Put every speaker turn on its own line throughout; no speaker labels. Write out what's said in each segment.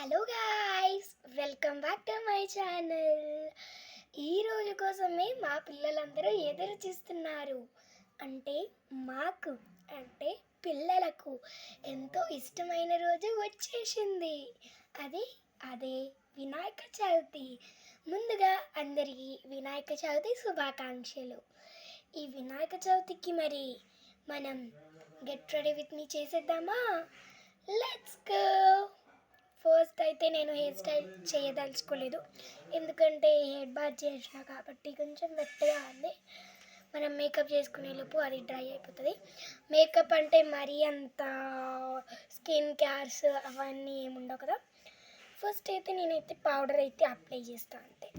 Hello guys, welcome back to my channel. ఈరోజు కోసమే మా పిల్లలందరూ ఎదురు చూస్తున్నారు. మాకు అంటే పిల్లలకు ఎంతో ఇష్టమైన రోజు వచ్చేసింది. అదే వినాయక చవితి. ముందుగా అందరికీ వినాయక చవితి శుభాకాంక్షలు. ఈ వినాయక చవితికి మరి మనం గెట్ రెడీ విత్ మీ చేసేద్దామా? Let's go. ఫస్ట్ అయితే నేను హెయిర్ స్టైల్ చేయదలుచుకోలేదు, ఎందుకంటే హెడ్ బాత్ చేసిన కాబట్టి కొంచెం వెట్టగా ఉంది. మనం మేకప్ చేసుకునే లోపు అది డ్రై అయిపోతుంది. మేకప్ అంటే మరీ అంత స్కిన్ కేర్స్ అవన్నీ ఏముండవు కదా. ఫస్ట్ అయితే నేనైతే పౌడర్ అయితే అప్లై చేస్తాను అంతే.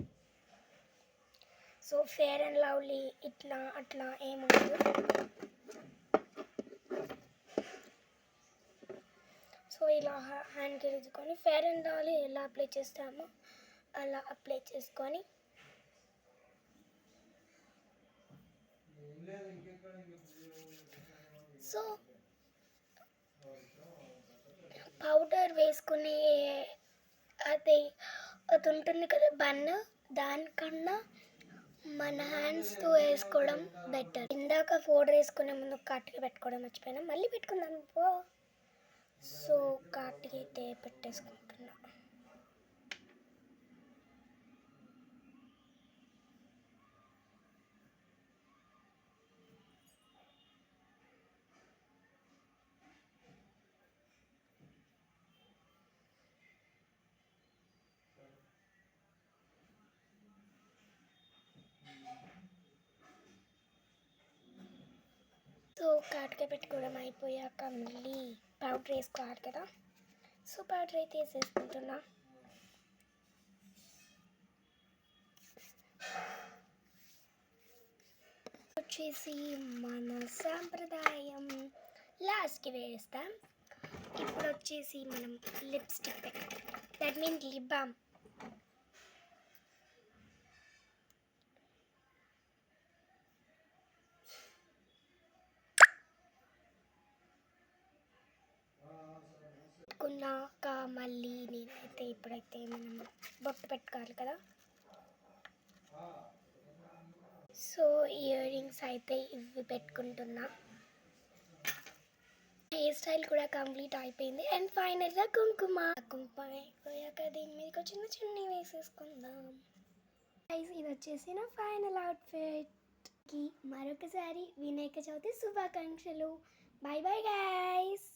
సో ఫేర్ అండ్ లవ్లీ ఇట్లా అట్లా ఏముండదు. సో ఇలా హ్యాండ్కి రుద్దుకొని ఫేర్ అండ్ లవ్లీ ఎలా అప్లై చేస్తామో అలా అప్లై చేసుకొని సో పౌడర్ వేసుకునే అది ఉంటుంది కదా బన్, దానికన్నా మన హ్యాండ్స్తో వేసుకోవడం బెటర్. ఇందాక పౌడర్ వేసుకునే ముందు కట్టిగా పెట్టుకోవడం మర్చిపోయినా, మళ్ళీ పెట్టుకుందాం. సో కాటికి అయితే పెట్టేసుకుంటున్నా. సో కాటిగా పెట్టుకోవడం అయిపోయాక మళ్ళీ పౌడర్ వేసుకోవాలి కదా. సో పౌడర్ అయితే వేసేసుకుంటున్నా. వచ్చేసి మన సాంప్రదాయం లాస్ట్కి వేస్తాం. ఇప్పుడు వచ్చేసి మనం లిప్స్టిక్ పెట్టాలి, దట్ మీన్ లిప్ బామ్. పెట్టుకున్నాక మళ్ళీ నేనైతే ఇప్పుడైతే మనం బొట్టు పెట్టుకోవాలి కదా. సో ఇయర్ రింగ్స్ అయితే ఇవి పెట్టుకుంటున్నా. హెయిర్ స్టైల్ కూడా కంప్లీట్ అయిపోయింది. అండ్ ఫైనల్గా కుంకుమ అయిపోయాక దీని మీదకి చిన్న చున్నీ వేసేసుకుందాం. ఇది వచ్చేసి నా ఫైనల్ అవుట్ఫిట్కి మరొకసారి వినాయక చవితి శుభాకాంక్షలు. By bye guys.